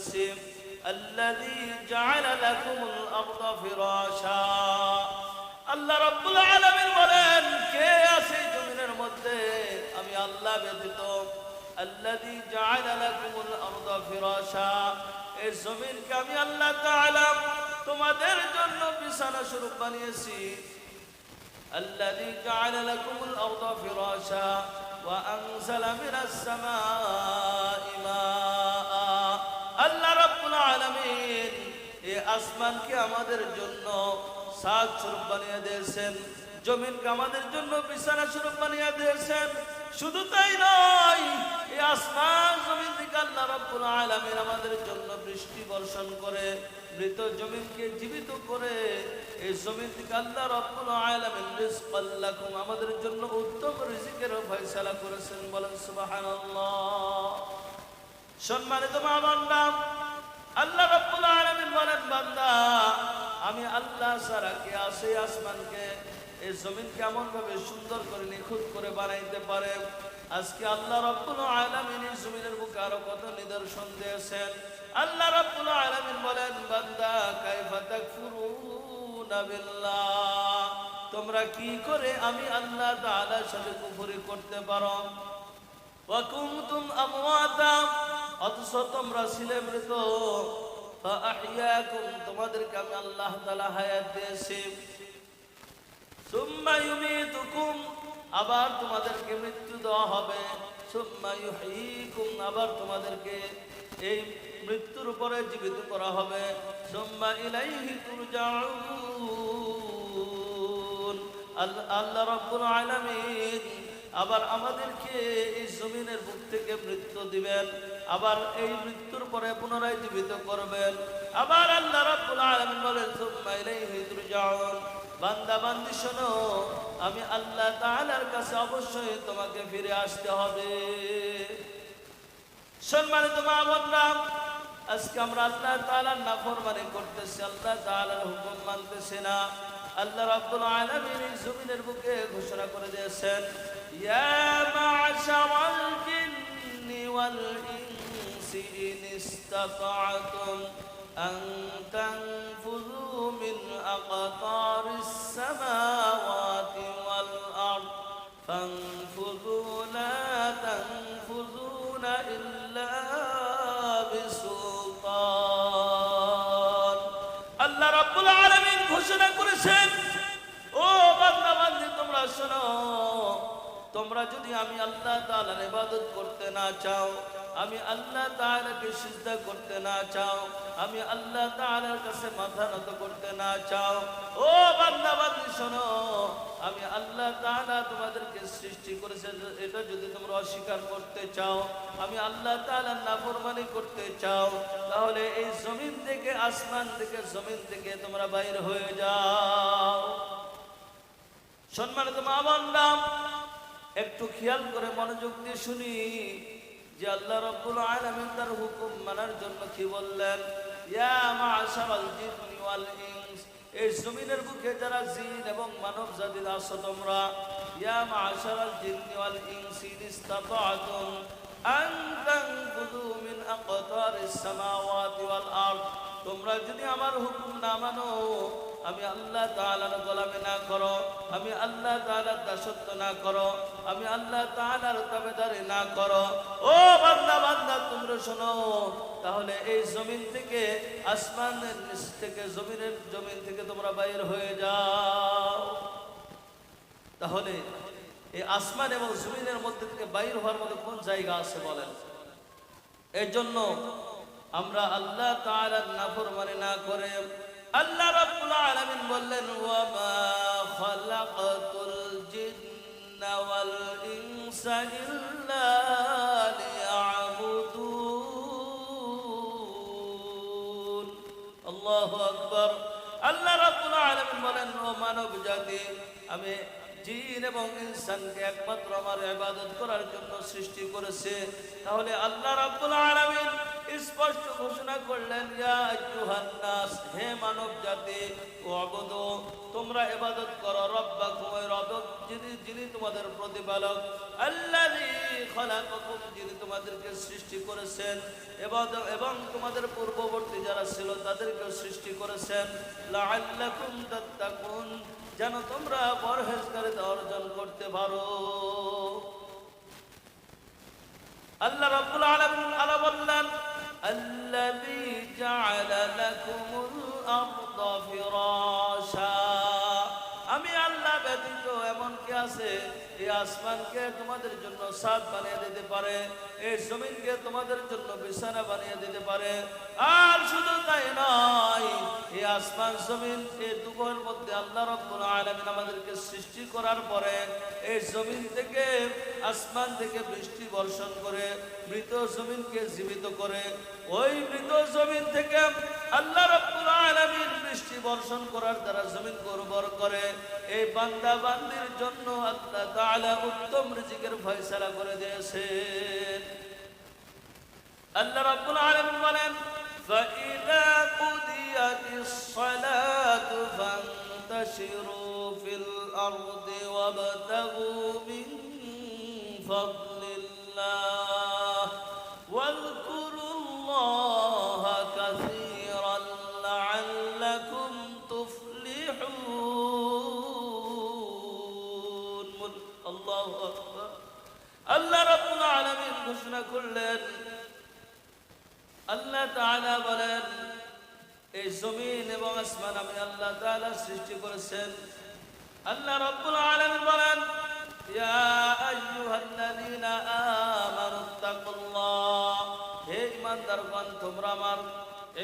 করেছি আল্লাযী জাআলা লাকুমুল আরদা ফিরাশা। আল্লাহ রাব্বুল আলামিন বলেন, কে আছে জমিনের মধ্যে আমি আল্লাহ ব্যতীত? আল্লাযী জাআলা লাকুমুল আরদা ফিরাশা, এই জমিনকে আমি আল্লাহ তাআলা তোমাদের জন্য বিছানা স্বরূপ বানিয়েছি। আল্লাযী জাআলা লাকুমুল আরদা ফিরাশা ওয়া আনজালা মিনাস সামাই মাআ। আল্লাহ রাব্বুল আলামিন এই আসমানকে আমাদের জন্য ছাদ স্বরূপ বানিয়ে দিয়েছেন, জমিনকে আমাদের জন্য বিছানা স্বরূপ বানিয়ে দিয়েছেন। শুধু তাই নয়, এই আসমান জমিন থেকে আল্লাহ রাব্বুল আলামিন আমাদের জন্য বৃষ্টি বর্ষণ করে, মৃত জমিনকে জীবিত করে। এই জমিন থেকে আল্লাহ রাব্বুল আলামিন রিজকাল লাকুম, আমাদের জন্য উত্তম রিজিকের ফয়সালা করেছেন। বলেন সুবহানাল্লাহ। সম্মানিত মা বোনেরা, আল্লাহ রাব্বুল আলামিন বলেন, বান্দা আমি আল্লাহ ছাড়া কে আছে আসমানকে এই জমিনকে এমন ভাবে সুন্দর করে নিখুঁত করে বানাইতে পারে? আজকে আল্লাহ রাব্বুল আলামিন এই জমিনের বুকে আরো কত নিদর্শন দিয়েছেন। আল্লাহ রাব্বুল আলামিন বলেন, বান্দা কাইফা তাকফুরুনা বিল্লাহ, তোমরা কি করে আমি আল্লাহ তাআলার সাথে কুফরি করতে পারো? ওয়া কুনতুম আমওয়াতা, অথচ তোমরা ছিলে মৃত। ফাআহইয়াকুম, তোমাদেরকে আমি আল্লাহ তাআলা হায়াত দিয়েছি। সুম্মা ইউমীতুকুম, আবার তোমাদেরকে মৃত্যু দেওয়া হবে। সুম্মা ইউহয়ীকুম, আবার তোমাদেরকে এই মৃত্যুর উপরে জীবিত করা হবে। সুম্মা ইলাইহি তুরজাউন। আল্লাহ রাব্বুল আলামিন আবার আমাদেরকে এই জমিনের বুক থেকে মৃত্যু দিবেন, আবার এই মৃত্যুর পরে পুনরায় জীবিত করবেন। আবার আল্লাহ রাব্বুল আলামিন বলেন, সুম্মা ইলাইহি তুরজাউন। বান্দা বান্দি শোনো, আমি আল্লাহ তাআলার কাছে অবশ্যই তোমাকে ফিরে আসতে হবে। সম্মানিত মা বোনেরা, আজকে আমরা আল্লাহ তাআলার নাফরমানি করতেছি, আল্লাহ তাআলার হুকুম মানতেছি না। আল্লাহ রাব্বুল আলামিন এই জমিনের বুকে ঘোষণা করে দিয়েছেন, ইয়া মা'শারাল জিন্নি ওয়াল ইনসি ইন ইসতাতা'তুম আন তানফুযু মিন আকতারিস সামাওয়াতি ওয়াল আরদ ফানফুযু লা তানফুযুনা ইল্লা বিসুলতান। আল্লাহ রাব্বুল আলামিন ঘোষণা করেছেন, ও বান্দা বান্দি তোমরা শোনো, তোমরা যদি আমি আল্লাহ তাআলার ইবাদত করতে না চাও, আমি আল্লাহ তাআলাকে সিজদা করতে না চাও, আমি আল্লাহ তাআলার কাছে মাথা নত করতে না চাও, ও বান্দা বান্দি শোনো, আমি আল্লাহ তাআলা তোমাদেরকে সৃষ্টি করেছে, এটা যদি তোমরা অস্বীকার করতে চাও, আমি আল্লাহ তাআলার নাফরমানি করতে চাও, তাহলে এই জমিন থেকে, আসমান থেকে, জমিন থেকে তোমরা বাইর হয়ে যাও। সম্মানিত মা বোনেরা, একটু খেয়াল করে মনোযোগ দিয়ে শুনি যে আল্লাহ রাব্বুল আলামিন তার হুকুম মানার জন্য কি বললেন। ইয়া মা'শারাল জিন্নি ওয়াল ইনস, এই জমিনের বুকে যারা জিন এবং মানব জাতি আছো তোমরা, ইয়া মা'শারাল জিন্নি ওয়াল ইনসি ইন ইসতাতা'তুম আন তানফুযু মিন আকতারিস সামাওয়াতি ওয়াল আরদ, তোমরা যদি আমার হুকুম না মানো, আমি আল্লাহ তাআলার গোলামি না করো, আমি আল্লাহ তাআলার দাসত্ব না করো, আমি আল্লাহ তাআলার তাবেদারি না করো, ও বান্দা বান্দা তোমরা শোনো, তাহলে এই জমিন থেকে, আসমানের নিচ থেকে, জমিন থেকে তোমরা বাইর হয়ে যাও। তাহলে এই আসমান এবং জমিনের মধ্যে থেকে বাইর হওয়ার মতো কোন জায়গা আছে বলেন? এর জন্য আমরা আল্লাহ তাআলার নাফরমানি না করে আল্লাহ রাব্বুল আলামিন বললেন, ওয়া মা খালাকাতুল জিন্না ওয়াল ইনসা ইল্লা লিয়াবুদুন। আল্লাহু আকবার। আল্লাহ রাব্বুল আলামিন বলেন, ও মানব জাতি, আমি জিন এবং ইনসানকে একমাত্র আমার ইবাদত করার জন্য সৃষ্টি করেছে। তাহলে আল্লাহ রাব্বুল আলামিন স্পষ্ট ঘোষণা করলেন, ইয়া আইয়ুহান নাস, হে মানব জাতি, ওয়াবুদু, তোমরা ইবাদত করো, রব্বাকুম, ওই রব যিনি তোমাদের প্রতিপালক, আল্লাযী খালাকাকুম, যিনি তোমাদেরকে সৃষ্টি করেছেন, এবং তোমাদের পূর্ববর্তী যারা ছিল তাদেরকে সৃষ্টি করেছেন, লাআল্লাকুম তাত্তাকুন, যেন তোমরা পরহেজগারিতা অর্জন করতে পারো। আল্লাহ রাব্বুল আলামিন আলা বললেন, আল্লাযী জাআলা লাকুমুল আরদা ফিরাশা, আমি আল্লাহ ব্যতীত এমন কে আছে এই আসমানকে তোমাদের জন্য ছাদ বানিয়ে দিতে পারে, এই জমিনকে তোমাদের জন্য বিছানা বানিয়ে দিতে পারে। আর শুধু তাই নয়, এই আসমান জমিন এই দুটোর মধ্যে আল্লাহ রাব্বুল আলামিন আমাদেরকে সৃষ্টি করার পরে এই জমিন থেকে, আসমান থেকে বৃষ্টি বর্ষণ করে মৃত জমিনকে জীবিত করে, ওই মৃত জমিন থেকে আল্লাহ রাব্বুল আলামিন বৃষ্টি বর্ষণ করার দ্বারা জমিনকে উর্বর করে। এই বান্দা বান্দির জন্য আল্লাহ তাআলা উত্তম রিজিকের ফয়সালা করে দিয়েছেন। আল্লাহ রাব্বুল আলামিন বলেন, فَإِذَا قُضِيَتِ الصَّلَاةُ فَانتَشِرُوا فِي الْأَرْضِ وَابْتَغُوا مِن فَضْلِ اللَّهِ وَاذْكُرُوا اللَّهَ كَثِيرًا لَعَلَّكُمْ تُفْلِحُونَ। আল্লাহু আকবার। আল্লাহ রাব্বুল আলামিন ঘোষণা করলেন, আল্লাহ তাআলা বলেন, এই জমিন এবং আসমান আমি আল্লাহ তাআলা সৃষ্টি করেছেন। আল্লাহ রাব্বুল আলামিন বলেন, ইয়া আইয়ুহাল্লাযীনা আমানুত্তাকুল্লাহ, হে ঈমানদারগণ, তোমরা আমার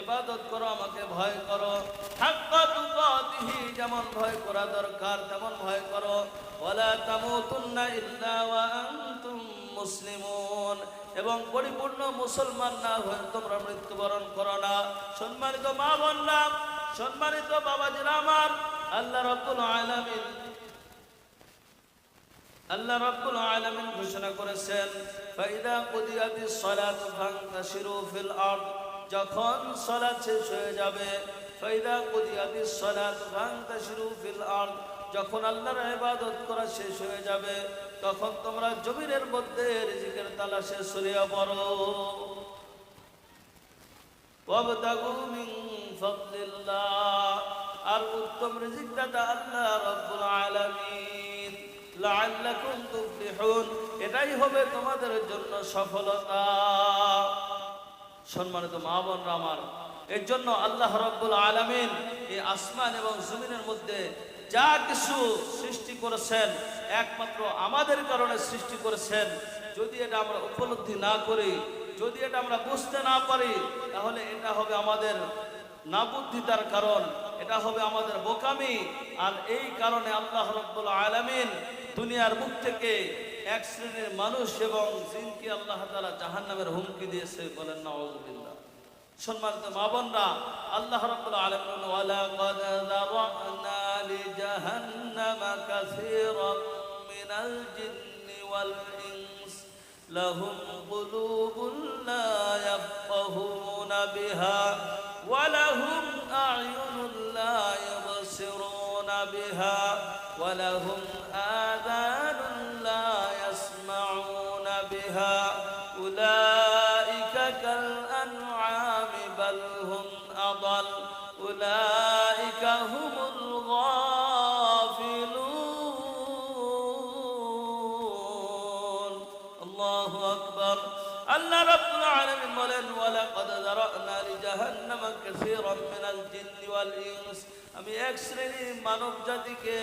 ইবাদত করো, আমাকে ভয় করো, হাক্কা তুকাতিহি, যেমন ভয় করা দরকার তেমন ভয় করো, ওয়ালা তামুতুন্না ইল্লা ওয়া আনতুম মুসলিমুন, এবং পরিপূর্ণ মুসলমান না হয়ে তোমরা মৃত্যুবরণ করো না। সম্মানিত মা বোনরা, সম্মানিত বাবাজিরা আমার, আল্লাহ রাব্বুল আলামিন ঘোষণা করেছেন, ফাইদা কুদিয়াতিস সালাতু ফান্তাশিরু ফিল আরদ, যখন সালাত শেষ হয়ে যাবে, ফাইদা কুদিয়াতিস সালাতু ফান্তাশিরু ফিল আরদ, যখন আল্লাহর ইবাদত করা শেষ হয়ে যাবে, তখন তোমরা জমিনের মধ্যে রিজিকের তালাশে ছড়িয়ে পড়ো। ওয়াবতাগু মিন ফাদলিল্লাহ, আর উত্তম রিজিক দাতা আল্লাহ রাব্বুল আলামিন, লাআল্লাকুম তুফলিহুন, এটাই হবে তোমাদের জন্য সফলতা। সম্মানিত মা বোনরা আমার, এর জন্য আল্লাহ রাব্বুল আলামিন এই আসমান এবং জমিনের মধ্যে যা কিছু সৃষ্টি করেছেন একমাত্র আমাদের কারণে সৃষ্টি করেছেন। যদি এটা আমরা উপলব্ধি না করি, যদি এটা আমরা বুঝতে না পারি, তাহলে এটা হবে আমাদের নাবুদ্ধিতার কারণ, এটা হবে আমাদের বোকামি। আর এই কারণে আল্লাহ রাব্বুল আলামিন দুনিয়ার মুখ থেকে এক শ্রেণীর মানুষ এবং জিনকে আল্লাহ তাআলা জাহান্নামের হুমকি দিয়েছে, বলেন নাউযুবিল্লাহ। সম্মানিত মা বোনরা, আল্লাহ রাব্বুল আলামিন, ওয়ালাকাদ যারানা লিজাহান্নামা কাসীরাম মিনাল জিন্নি ওয়াল ইনস লাহুম কুলুবুন লা ইয়াফকাহুনা বিহা ওয়া লাহুম আ'য়ুনুন লা ইউবসিরুনা বিহা ওয়া লাহুম আযানুন লা ইয়াসমাউনা বিহা উলাইকা কাল আন'আমি বাল হুম আদাল উলাইকা হুমুল গাফিলুন। আল্লাহু আকবার। আল্লাহ রাব্বুল আলামিন বলেন, ওয়ালাকাদ যারানা লিজাহান্নামা কাসীরাম মিনাল জিন্নি ওয়াল ইনস, আমি এক শ্রেণীর মানব জাতিকে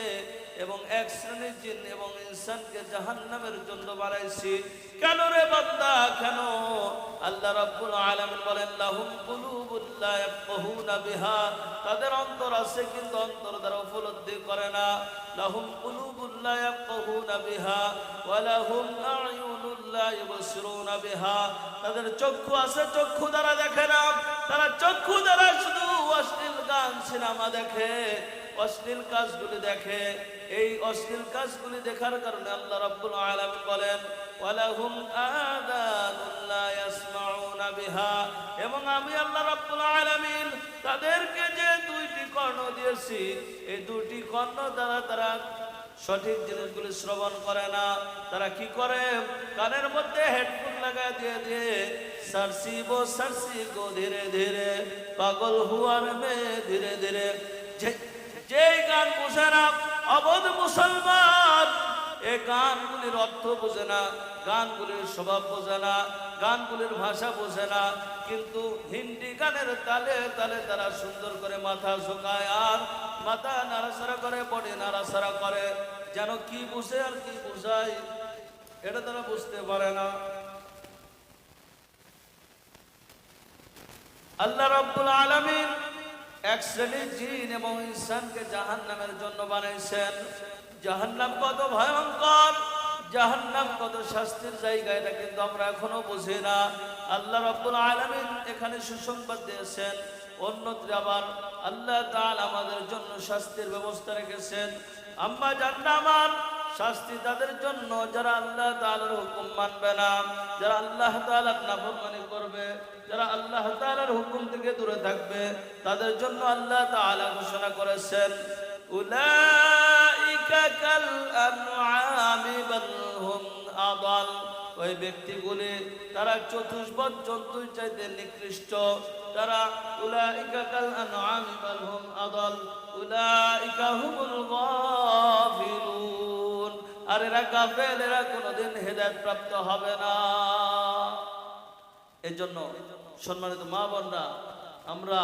এবং এক শ্রেণীর জিন এবং ইনসানকে জাহান্নামের জন্য বানাইছি। কেন রে বান্দা, কেন? আল্লাহ রাব্বুল আলামিন বলেন, লাহুম কুলুবুন লা ইয়াফকাহুনা বিহা, তাদের অন্তর আছে কিন্তু অন্তর দ্বারা উপলব্ধি করে না। লাহুম কুলুবুন লা ইয়াফকাহুনা বিহা ওয়া লাহুম আ'য়ুনুন লা ইউবসিরুনা বিহা, তাদের চক্ষু আছে, চক্ষু দ্বারা দেখে না, তারা চক্ষু দ্বারা শুধু অশ্লীল গান সিনেমা দেখে, অশ্লীল কাজগুলি দেখে। এই অশ্লীল কাজগুলি দেখার কারণে আল্লাহ রাব্বুল আলামিন বলেন, ওয়ালাহুম আযানুন লা ইয়াসমাউনা ইয়াসমাউনা বিহা, এবং আমি আল্লাহ রাব্বুল আলামিন তাদেরকে যে দুইটি কর্ণ দিয়েছি, এই দুইটি কর্ণ দ্বারা তারা সঠিক জিনিসগুলি শ্রবণ করে না। তারা কি করে? কানের মধ্যে হেডফোন লাগা দিয়ে দিয়ে সারসি গো ধীরে ধীরে, পাগল হুয়ার মে ধীরে ধীরে। যেই গান বোঝে না, অবধ মুসলমান এই গানগুলির অর্থ বোঝে না, গানগুলির স্বভাব বোঝে না, গানগুলির ভাষা বোঝে না, কিন্তু হিন্দি গানের তালে তালে তারা সুন্দর করে মাথা ঝোঁকায় আর মাথা নাড়াচাড়া করে, বডি নাড়াচাড়া করে, যেন কি বুঝে আর কি বুঝায় এটা তারা বুঝতে পারে না। আল্লাহ রাব্বুল আলামিন এক শ্রেণীর জিন এবং ইনসানকে জাহান্নামের জন্য বানাইছেন। জাহান্নাম কত ভয়ঙ্কর, জাহান্নাম কত শাস্তির জায়গা, এটা কিন্তু আমরা এখনো বুঝি না। আল্লাহ রাব্বুল আলামিন এখানে সুসংবাদ দিয়েছেন, অন্যত্র আবার আল্লাহ তাআলা আমাদের জন্য শাস্তির ব্যবস্থা রেখেছেন। আম্মা জান্নামান শাস্তি তাদের জন্য যারা আল্লাহ তাআলার হুকুম মানবে না, যারা আল্লাহ তাআলার নাফরমানি করবে, যারা আল্লাহ তাআলার হুকুম থেকে দূরে থাকবে, তাদের জন্য আল্লাহ তাআলা ঘোষণা করেছেন, উলাইকা কাল আনআমি বাল হুম আদাল। ওই ব্যক্তিগুলি তারা চতুষ্পদ জন্তুর চাইতে নিকৃষ্ট। তারা উলাইকা কাল আনআমি বাল হুম আদাল উলাইকা হুমুল গাফিলুন। আর এরা গাফেল, এরা কোনোদিন হেদায়েত প্রাপ্ত হবে না। এজন্য সম্মানিত মা বোনরা, আমরা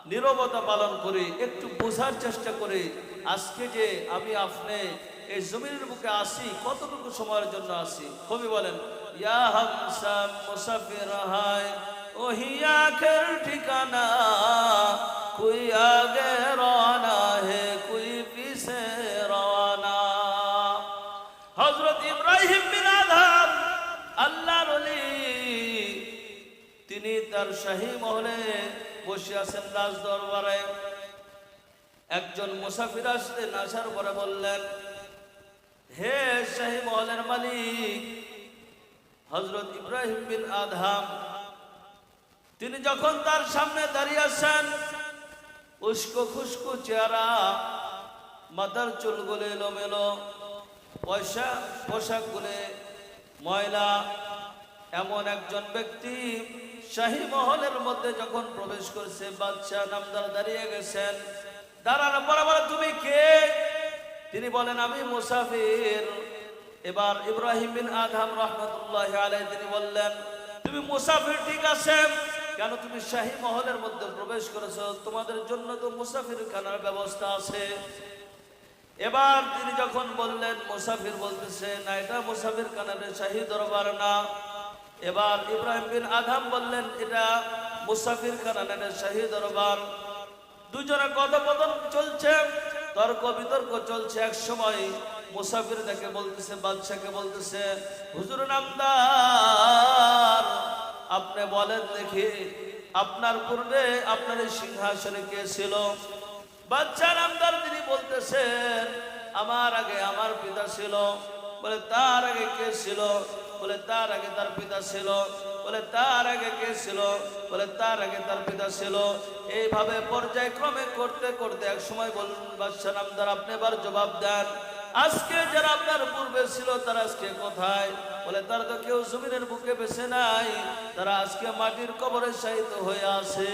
নীরবতা পালন করি, একটু বোঝার চেষ্টা করি। আজকে যে আমি আপনি এই জমিনের বুকে আসি, কতটুকু সময়ের জন্য আসি? কবি বলেন, ইয়া হামসা মুসাফির হায় ওহি আখের ঠিকানা, কুই আগে রওনা হে কুই পিছে রওনা। হযরত ইব্রাহিম বিন আদহাম আল্লাহর ওলি, তিনি তার শাহী মহলে বসে আছেন রাজ দরবারে। একজন মুসাফির আসলেন, আসার পরে বললেন, হে শাহী মহলের মালিক। হযরত ইব্রাহিম বিন আদহাম তিনি যখন তার সামনে দাঁড়িয়ে আছেন, উস্কো খুস্কো চেহারা, মাথার চুলগুলো এলোমেলো, পোশাকগুলো ময়লা, এমন একজন ব্যক্তি শাহী মহলের মধ্যে যখন প্রবেশ করছে, বাদশাহ নামদার দাঁড়িয়ে গেছেন। দাঁড়ানোর পরে বলে, তুমি কে? তিনি বলেন, আমি মুসাফির। এবার ইব্রাহিম বিন আদহাম রাহমাতুল্লাহি আলাইহি তিনি বললেন, তুমি মুসাফির ঠিক আছে, কেন তুমি শাহী মহলের মধ্যে প্রবেশ করেছো? তোমাদের জন্য তো মুসাফির খানার ব্যবস্থা আছে। এবার তিনি যখন বললেন মুসাফির, বলতেছে না, এটা মুসাফির খানার শাহী দরবার না। এবার ইব্রাহিম বিন আদহাম বললেন, এটা মুসাফির খানা, এটা শাহী দরবার। দুজনে কথোপকথন চলছে, তর্ক বিতর্ক চলছে। এক সময় মুসাফির দেখে বলতেছে, বাদশাকে বলতেছে, হুজুর নামদার, আপনি বলেন দেখি, আপনার পূর্বে আপনার এই সিংহাসনে কে ছিল? বাদশাহ নামদার তিনি বলতেছেন, আমার আগে আমার পিতা ছিল। বলে, তার আগে কে ছিল? বলে, তার আগে তার পিতা ছিল। বলে, তার আগে কে ছিল? বলে, তার আগে তার পিতা ছিল। এইভাবে পর্যায়ক্রমে করতে করতে এক সময় বলুন, বাদশাহ নামদার, আপনি এবার জবাব দেন, আজকে যারা আপনার পূর্বে ছিল তারা আজকে কোথায়? বলে, তারা তো কেউ জমিনের বুকে বেঁচে নাই, তারা আজকে মাটির কবরে শায়িত হয়ে আছে।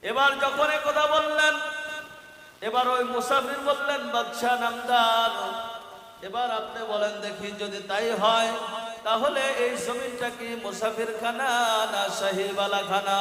এবার যখন এই কথা বললেন, এবার ওই মুসাফির বললেন, বাদশাহ নামদার, এবার আপনি বলেন দেখি, যদি তাই হয় তাহলে এই জমিনটা কি মুসাফির খানা না শাহীওয়ালা খানা?